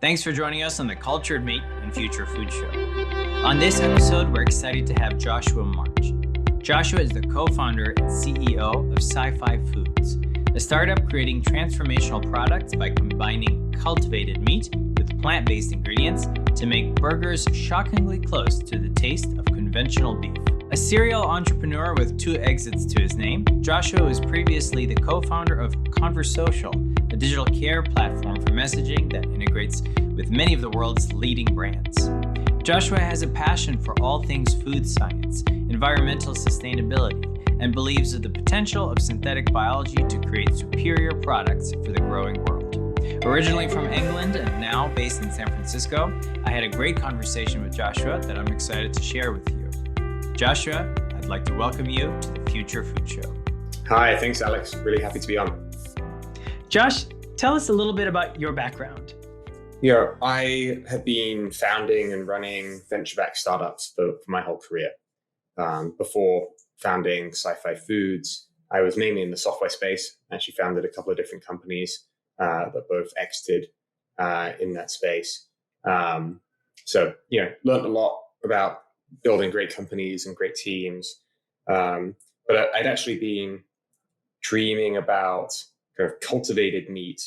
Thanks for joining us on the Cultured Meat and Future Food Show. On this episode, we're excited to have Joshua March. Joshua is the co-founder and CEO of SciFi Foods, a startup creating transformational products by combining cultivated meat with plant-based ingredients to make burgers shockingly close to the taste of conventional beef. A serial entrepreneur with 2 exits to his name, Joshua was previously the co-founder of Conversocial, a digital care platform for messaging that integrates with many of the world's leading brands. Joshua has a passion for all things food science, environmental sustainability, and believes in the potential of synthetic biology to create superior products for the growing world. Originally from England and now based in San Francisco, I had a great conversation with Joshua that I'm excited to share with you. Joshua, I'd like to welcome you to the Future Food Show. Hi, thanks, Alex. Really happy to be on. Josh, tell us a little bit about your background. Yeah, I have been founding and running venture-backed startups for my whole career. Before founding SciFi Foods, I was mainly in the software space. I actually founded a couple of different companies that both exited in that space. Learned a lot about building great companies and great teams. But I'd actually been dreaming about kind of cultivated meat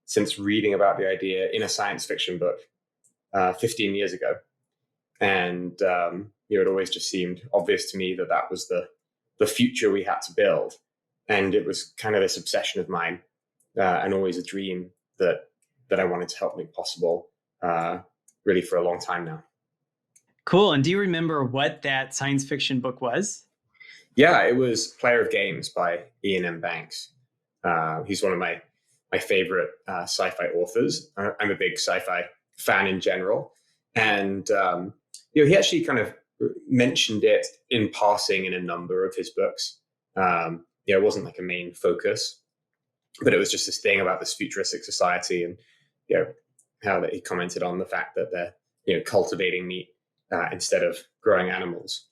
since reading about the idea in a science fiction book 15 years ago. And it always just seemed obvious to me that was the future we had to build. And it was kind of this obsession of mine and always a dream that I wanted to help make possible really for a long time now. Cool. And do you remember what that science fiction book was? Yeah, it was Player of Games by Ian M. Banks. He's one of my favorite sci-fi authors. I'm a big sci-fi fan in general. And he actually kind of mentioned it in passing in a number of his books. It wasn't like a main focus, but it was just this thing about this futuristic society and how that he commented on the fact that they're cultivating meat instead of growing animals.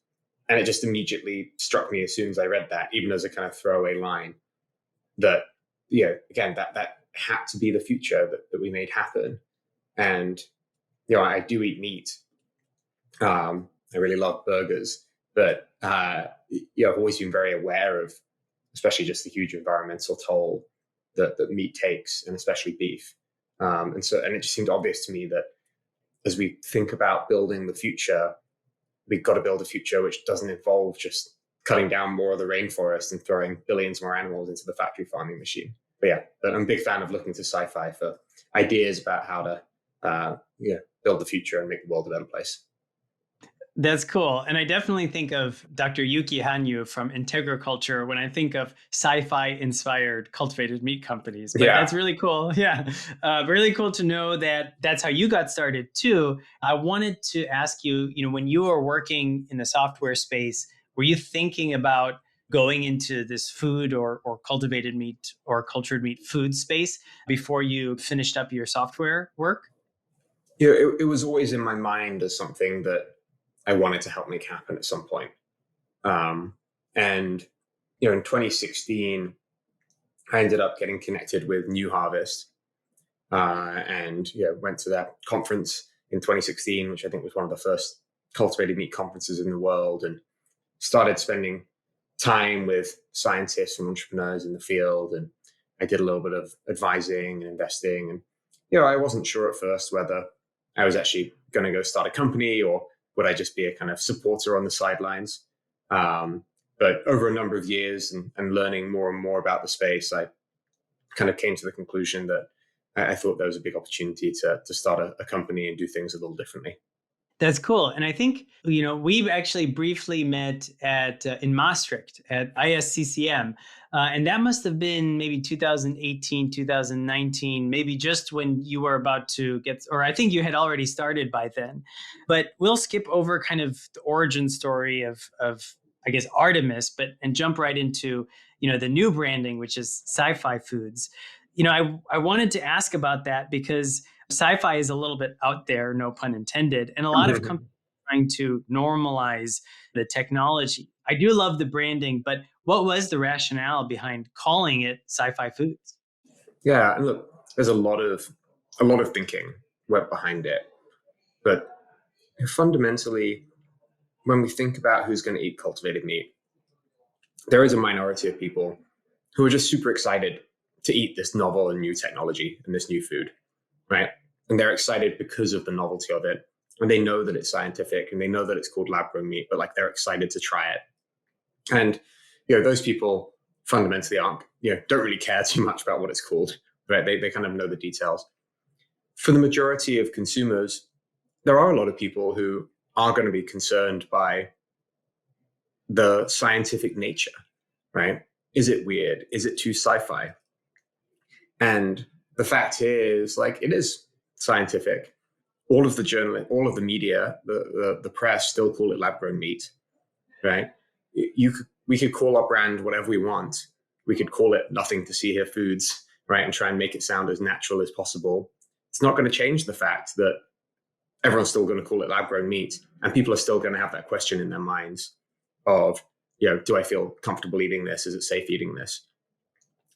And it just immediately struck me as soon as I read that, even as a kind of throwaway line, that, again, that had to be the future that we made happen. And, I do eat meat. I really love burgers, but, I've always been very aware of, especially just the huge environmental toll that meat takes, and especially beef. And it just seemed obvious to me that as we think about building the future, we've got to build a future which doesn't involve just cutting down more of the rainforest and throwing billions more animals into the factory farming machine. But I'm a big fan of looking to sci-fi for ideas about how to build the future and make the world a better place. That's cool. And I definitely think of Dr. Yuki Hanyu from Integraculture when I think of sci-fi inspired cultivated meat companies. But That's really cool. Yeah. Really cool to know that that's how you got started too. I wanted to ask you, when you were working in the software space, were you thinking about going into this food or cultivated meat or cultured meat food space before you finished up your software work? It was always in my mind as something that I wanted to help make happen at some point. In 2016, I ended up getting connected with New Harvest and went to that conference in 2016, which I think was one of the first cultivated meat conferences in the world, and started spending time with scientists and entrepreneurs in the field. And I did a little bit of advising and investing. And, I wasn't sure at first whether I was actually going to go start a company or would I just be a kind of supporter on the sidelines? But over a number of years and learning more and more about the space, I kind of came to the conclusion that I thought there was a big opportunity to start a company and do things a little differently. That's cool. And I think, we've actually briefly met in Maastricht at ISCCM. And that must have been maybe 2018, 2019, maybe just when you were about to or I think you had already started by then. But we'll skip over kind of the origin story of I guess, Artemis, and jump right into, the new branding, which is SciFi Foods. I wanted to ask about that because sci-fi is a little bit out there, no pun intended, and a lot of companies are trying to normalize the technology. I do love the branding, but what was the rationale behind calling it SciFi Foods? Yeah, and look, there's a lot of thinking went behind it. But fundamentally, when we think about who's going to eat cultivated meat, there is a minority of people who are just super excited to eat this novel and new technology and this new food, right? And they're excited because of the novelty of it. And they know that it's scientific and they know that it's called lab-grown meat, but like they're excited to try it. And, those people fundamentally don't really care too much about what it's called, right? They kind of know the details. For the majority of consumers, there are a lot of people who are going to be concerned by the scientific nature, right? Is it weird? Is it too sci-fi? And the fact is, like, it is scientific. All of the media, the press still call it lab-grown meat, right? We could call our brand whatever we want. We could call it Nothing to See Here Foods, right? And try and make it sound as natural as possible. It's not going to change the fact that everyone's still going to call it lab-grown meat, and people are still going to have that question in their minds of, do I feel comfortable eating this? Is it safe eating this?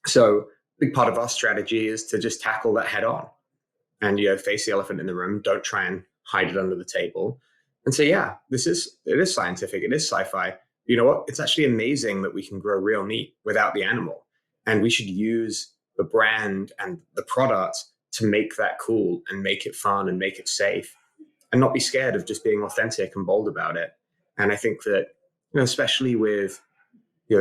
So a big part of our strategy is to just tackle that head on and, face the elephant in the room. Don't try and hide it under the table and say, yeah, it is scientific. It is sci-fi. You know what? It's actually amazing that we can grow real meat without the animal. And we should use the brand and the product to make that cool and make it fun and make it safe and not be scared of just being authentic and bold about it. And I think that, especially with,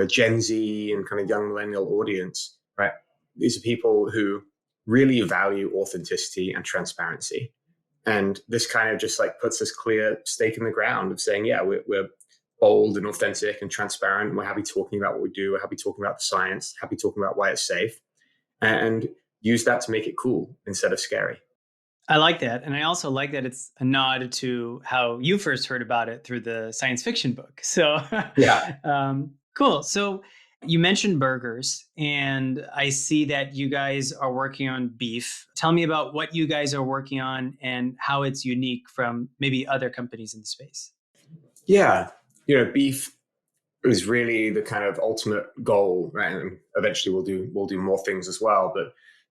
Gen Z and kind of young millennial audience, right? These are people who really value authenticity and transparency. And this kind of just like puts this clear stake in the ground of saying, yeah, we're bold and authentic and transparent. We're happy talking about what we do. We're happy talking about the science, happy talking about why it's safe, and use that to make it cool instead of scary. I like that. And I also like that it's a nod to how you first heard about it through the science fiction book. So Yeah. Cool. So you mentioned burgers, and I see that you guys are working on beef. Tell me about what you guys are working on and how it's unique from maybe other companies in the space. Yeah. Beef is really the kind of ultimate goal, right? And eventually we'll do more things as well.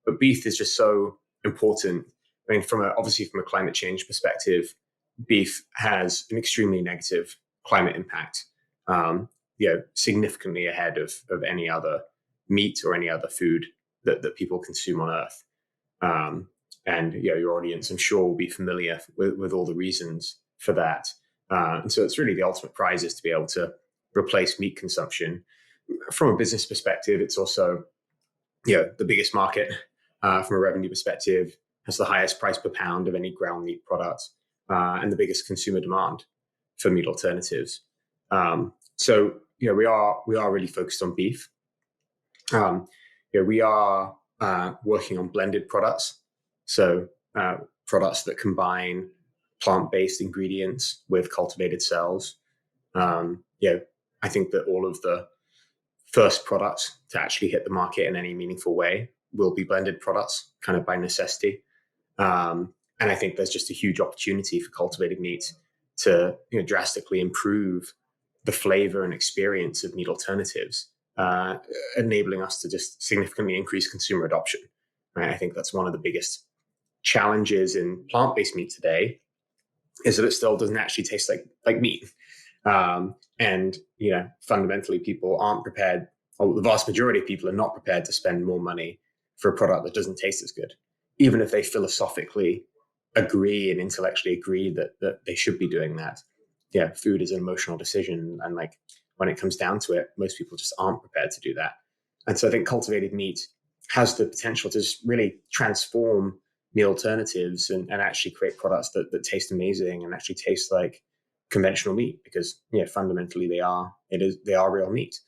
But beef is just so important. I mean, obviously from a climate change perspective, beef has an extremely negative climate impact. Significantly ahead of any other meat or any other food that people consume on Earth. And your audience, I'm sure, will be familiar with all the reasons for that. And so it's really the ultimate prize is to be able to replace meat consumption. From a business perspective, it's also the biggest market from a revenue perspective, has the highest price per pound of any ground meat product, and the biggest consumer demand for meat alternatives. So we are really focused on beef. We are working on blended products, so products that combine plant-based ingredients with cultivated cells. I think that all of the first products to actually hit the market in any meaningful way will be blended products, kind of by necessity. And I think there's just a huge opportunity for cultivated meat to drastically improve the flavor and experience of meat alternatives, enabling us to just significantly increase consumer adoption. Right? I think that's one of the biggest challenges in plant-based meat today, is that it still doesn't actually taste like meat. And fundamentally, people aren't prepared, or the vast majority of people are not prepared to spend more money for a product that doesn't taste as good, even if they philosophically agree and intellectually agree that they should be doing that. Food is an emotional decision, and like when it comes down to it, most people just aren't prepared to do that. And so I think cultivated meat has the potential to just really transform meat alternatives and actually create products that taste amazing and actually taste like conventional meat, because fundamentally they are real meat.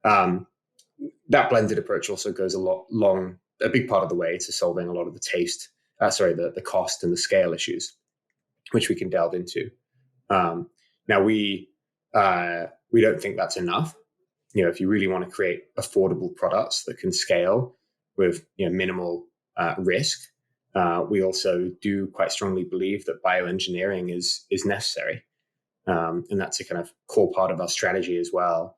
That blended approach also goes a big part of the way to solving a lot of the cost and the scale issues, which we can delve into. Now we don't think that's enough. If you really want to create affordable products that can scale with minimal risk, we also do quite strongly believe that bioengineering is necessary, and that's a kind of core part of our strategy as well.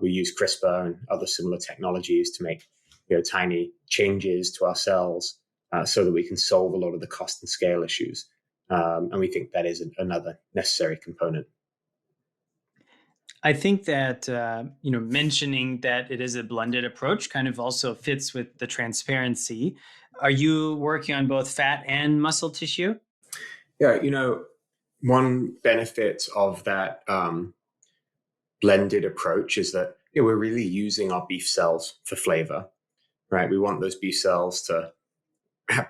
We use CRISPR and other similar technologies to make tiny changes to our cells so that we can solve a lot of the cost and scale issues. And we think that is another necessary component. I think that mentioning that it is a blended approach kind of also fits with the transparency. Are you working on both fat and muscle tissue? Yeah, one benefit of that blended approach is that we're really using our beef cells for flavor, right? We want those beef cells to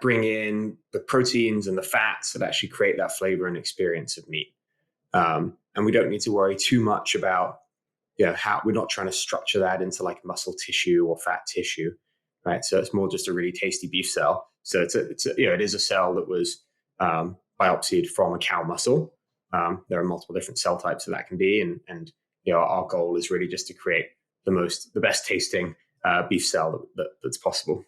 bring in the proteins and the fats that actually create that flavor and experience of meat. And we don't need to worry too much about how we're not trying to structure that into like muscle tissue or fat tissue, right? So it's more just a really tasty beef cell. So it is a cell that was biopsied from a cow muscle. There are multiple different cell types that can be, and our goal is really just to create the best tasting beef cell that's possible.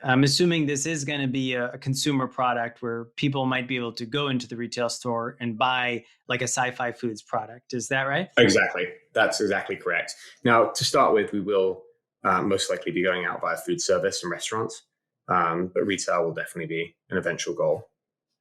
I'm assuming this is going to be a consumer product where people might be able to go into the retail store and buy like a SciFi Foods product. Is that right? Exactly. That's exactly correct. Now, to start with, we will most likely be going out via food service and restaurants, but retail will definitely be an eventual goal.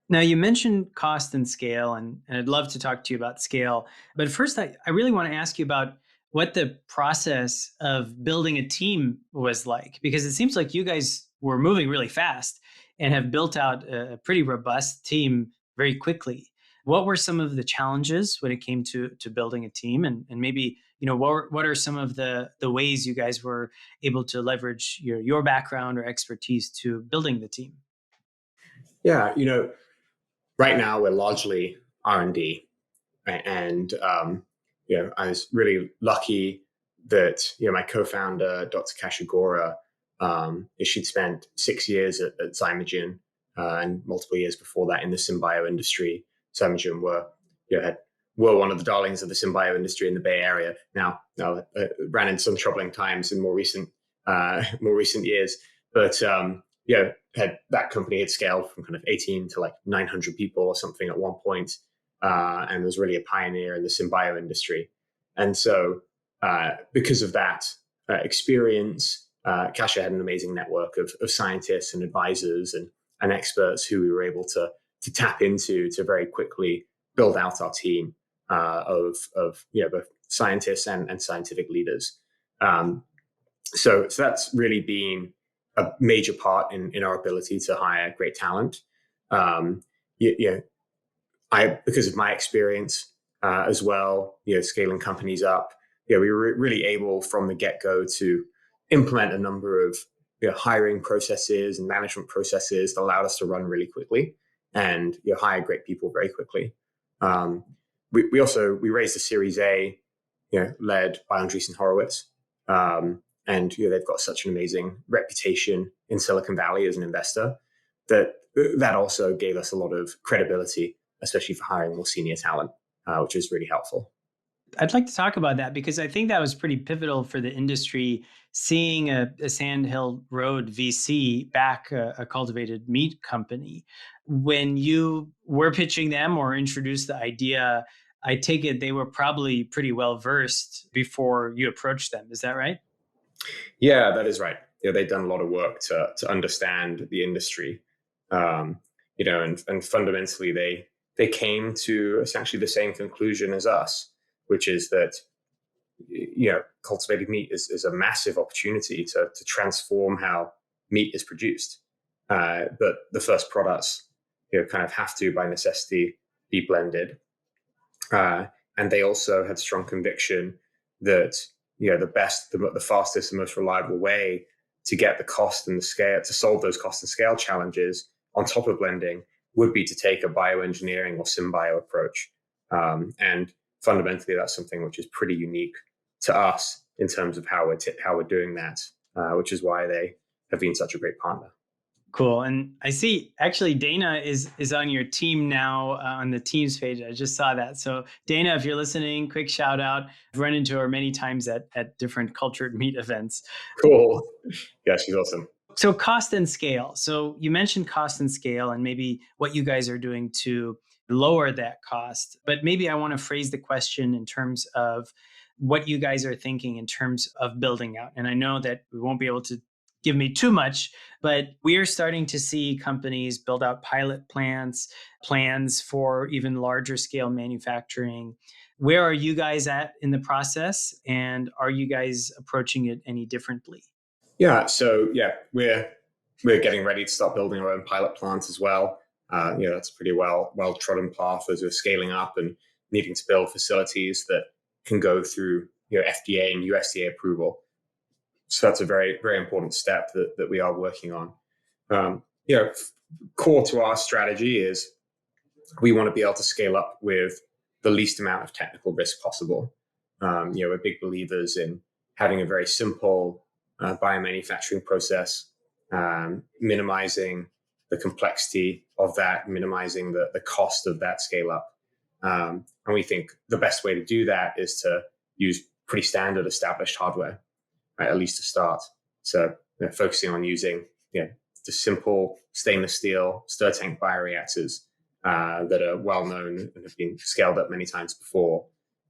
Now, you mentioned cost and scale, and I'd love to talk to you about scale. But first, I really want to ask you about what the process of building a team was like, because it seems like you guys were moving really fast and have built out a pretty robust team very quickly. What were some of the challenges when it came to building a team, and maybe what are some of the ways you guys were able to leverage your background or expertise to building the team? Yeah, right now we're largely R&D, right? And I was really lucky that my co-founder, Dr. Kashigora, she'd spent 6 years at Zymergen and multiple years before that in the symbio industry. Zymergen were one of the darlings of the symbio industry in the Bay Area. Now ran into some troubling times in more recent years, but that company had scaled from kind of 18 to like 900 people or something at one point, and was really a pioneer in the symbio industry. And so because of that experience, Kasha had an amazing network of scientists and advisors and experts who we were able to tap into to very quickly build out our team of both scientists and scientific leaders. So that's really been a major part in our ability to hire great talent. Because of my experience as well, scaling companies up, we were really able from the get-go to implement a number of hiring processes and management processes that allowed us to run really quickly and hire great people very quickly. We raised a Series A, led by Andreessen Horowitz. And they've got such an amazing reputation in Silicon Valley as an investor that also gave us a lot of credibility, especially for hiring more senior talent, which is really helpful. I'd like to talk about that because I think that was pretty pivotal for the industry, seeing a Sandhill Road VC back a cultivated meat company. When you were pitching them or introduced the idea, I take it they were probably pretty well versed before you approached them. Is that right? Yeah, that is right. They've done a lot of work to understand the industry, and fundamentally they came to essentially the same conclusion as us, which is that cultivated meat is a massive opportunity to transform how meat is produced. But the first products kind of have to by necessity be blended, and they also had strong conviction that the best, the fastest, the most reliable way to get the cost and the scale, to solve those cost and scale challenges on top of blending, would be to take a bioengineering or symbio approach. And fundamentally, that's something which is pretty unique to us in terms of how we're doing that, which is why they have been such a great partner. Cool. And I see actually Dana is on your team now on the Teams page. I just saw that. So Dana, if you're listening, quick shout out. I've run into her many times at different cultured meat events. Cool. Yeah, she's awesome. So cost and scale. So you mentioned cost and scale and maybe what you guys are doing to lower that cost. But maybe I want to phrase the question in terms of what you guys are thinking in terms of building out. And I know that we won't be able to give me too much, but we are starting to see companies build out pilot plants, plans for even larger scale manufacturing. Where are you guys at in the process? And are you guys approaching it any differently? Yeah, so yeah, we're getting ready to start building our own pilot plant as well. That's a pretty well trodden path as we're scaling up and needing to build facilities that can go through FDA and USDA approval. So that's a very, very important step that we are working on. Um, you know, Core to our strategy is we want to be able to scale up with the least amount of technical risk possible. We're big believers in having a very simple biomanufacturing process, minimizing the complexity of that, minimizing the cost of that scale up. And we think the best way to do that is to use pretty standard established hardware, right, at least to start. So focusing on using the simple stainless steel stir tank bioreactors that are well known and have been scaled up many times before,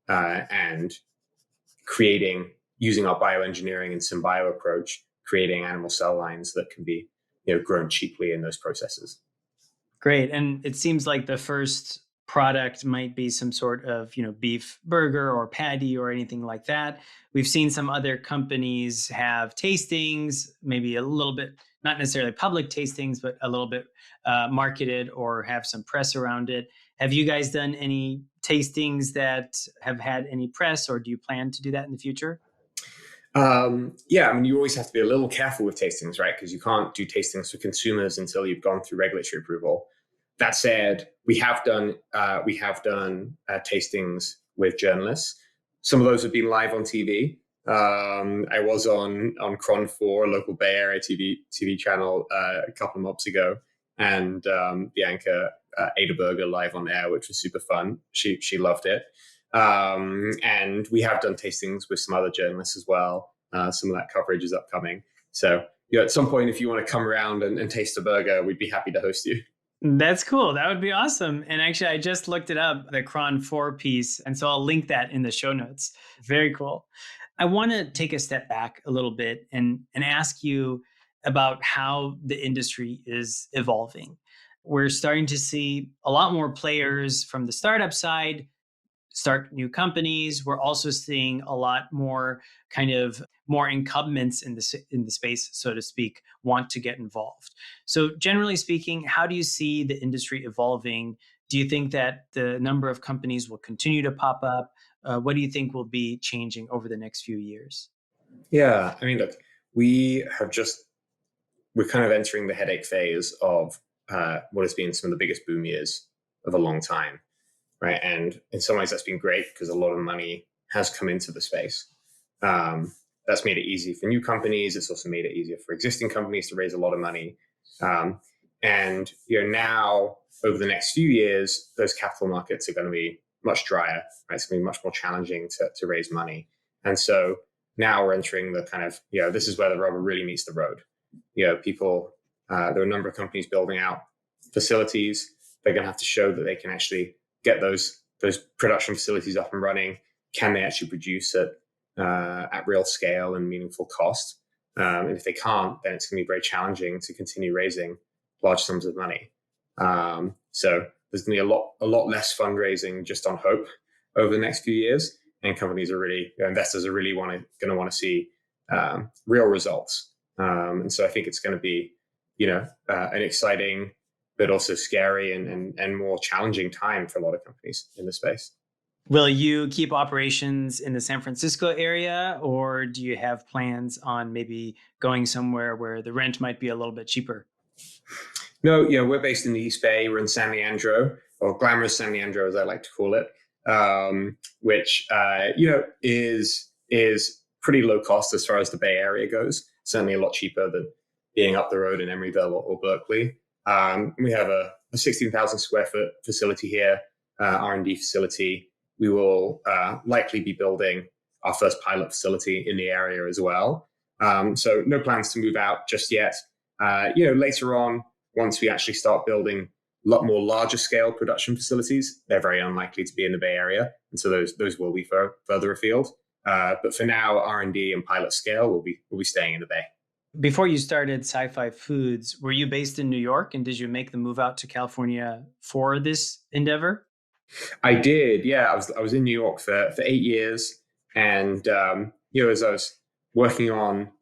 and using our bioengineering and symbio approach, creating animal cell lines that can be grown cheaply in those processes. Great. And it seems like the first product might be some sort of, beef burger or patty or anything like that. We've seen some other companies have tastings, maybe a little bit, not necessarily public tastings, but a little bit marketed or have some press around it. Have you guys done any tastings that have had any press, or do you plan to do that in the future? You always have to be a little careful with tastings, right? Because you can't do tastings for consumers until you've gone through regulatory approval. That said, we have done tastings with journalists. Some of those have been live on TV. I was on Cron 4, a local Bay Area TV channel, a couple of months ago, and the anchor ate a burger live on air, which was super fun. She loved it. And we have done tastings with some other journalists as well. Some of that coverage is upcoming. So at some point, if you want to come around and taste a burger, we'd be happy to host you. That's cool. That would be awesome. And actually, I just looked it up, the Cron 4 piece. And so I'll link that in the show notes. Very cool. I want to take a step back a little bit and ask you about how the industry is evolving. We're starting to see a lot more players from the startup side start new companies. We're also seeing a lot more more incumbents in the space, so to speak, want to get involved. So generally speaking, how do you see the industry evolving? Do you think that the number of companies will continue to pop up? What do you think will be changing over the next few years? Yeah, I mean, look, we're kind of entering the headache phase of what has been some of the biggest boom years of a long time. Right. And in some ways, that's been great because a lot of money has come into the space. That's made it easy for new companies. It's also made it easier for existing companies to raise a lot of money. And now, over the next few years, those capital markets are going to be much drier. Right? It's going to be much more challenging to raise money. And so now we're entering the kind of, this is where the rubber really meets the road. There are a number of companies building out facilities. They're going to have to show that they can actually get those production facilities up and running. Can they actually produce at real scale and meaningful cost? And if they can't, then it's going to be very challenging to continue raising large sums of money. So there's going to be a lot less fundraising just on hope over the next few years, and investors are really going to want to see real results. And so I think it's going to be an exciting but also scary and more challenging time for a lot of companies in the space. Will you keep operations in the San Francisco area, or do you have plans on maybe going somewhere where the rent might be a little bit cheaper? No, we're based in the East Bay. We're in San Leandro, or glamorous San Leandro, as I like to call it, which is pretty low cost as far as the Bay Area goes. Certainly a lot cheaper than being up the road in Emeryville or Berkeley. We have a 16,000 square foot facility here, R&D facility. We will likely be building our first pilot facility in the area as well. So no plans to move out just yet. Later on, once we actually start building a lot more larger scale production facilities, they're very unlikely to be in the Bay Area. And so those will be further afield. But for now, R&D and pilot scale will be staying in the Bay. Before you started SciFi Foods, were you based in New York, and did you make the move out to California for this endeavor? I did, yeah. I was in New York for 8 years, and as I was working on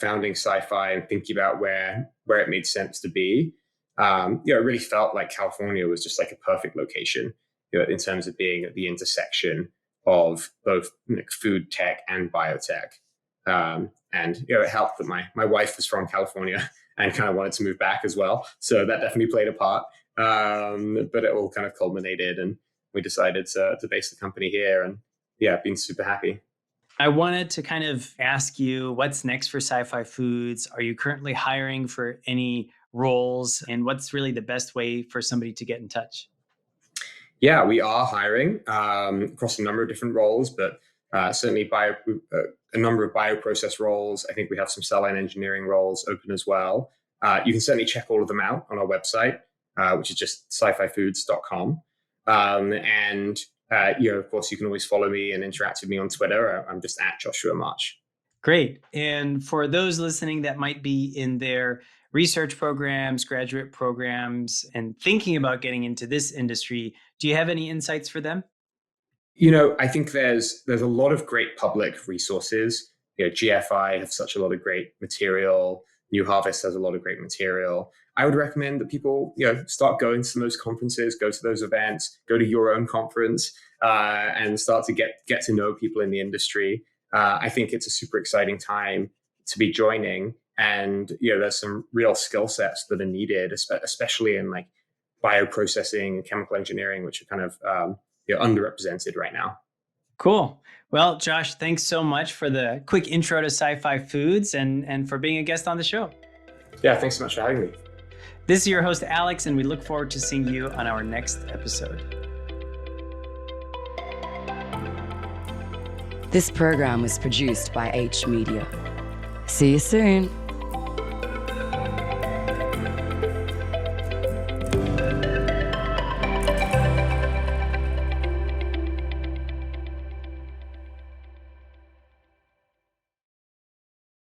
founding Sci-Fi and thinking about where it made sense to be, it really felt like California was just like a perfect location, in terms of being at the intersection of both food tech and biotech. And it helped that my wife was from California and kind of wanted to move back as well, so that definitely played a part. But it all kind of culminated, and we decided to base the company here, and yeah, been super happy. I wanted to kind of ask you what's next for SciFi Foods. Are you currently hiring for any roles, and what's really the best way for somebody to get in touch? Yeah, we are hiring across a number of different roles, but certainly a number of bioprocess roles. I think we have some cell line engineering roles open as well. You can certainly check all of them out on our website, which is just scififoods.com. And of course, you can always follow me and interact with me on Twitter. I'm just at Joshua March. Great. And for those listening that might be in their research programs, graduate programs, and thinking about getting into this industry, do you have any insights for them? I think there's a lot of great public resources. GFI has such a lot of great material. New Harvest has a lot of great material. I would recommend that people, start going to those conferences, go to those events, go to your own conference, and start to get to know people in the industry. I think it's a super exciting time to be joining, and there's some real skill sets that are needed, especially in like bioprocessing and chemical engineering, which are kind of underrepresented right now. Cool. Well, Josh, thanks so much for the quick intro to SciFi Foods and for being a guest on the show. Yeah, thanks so much for having me. This is your host, Alex, and we look forward to seeing you on our next episode. This program was produced by H Media. See you soon.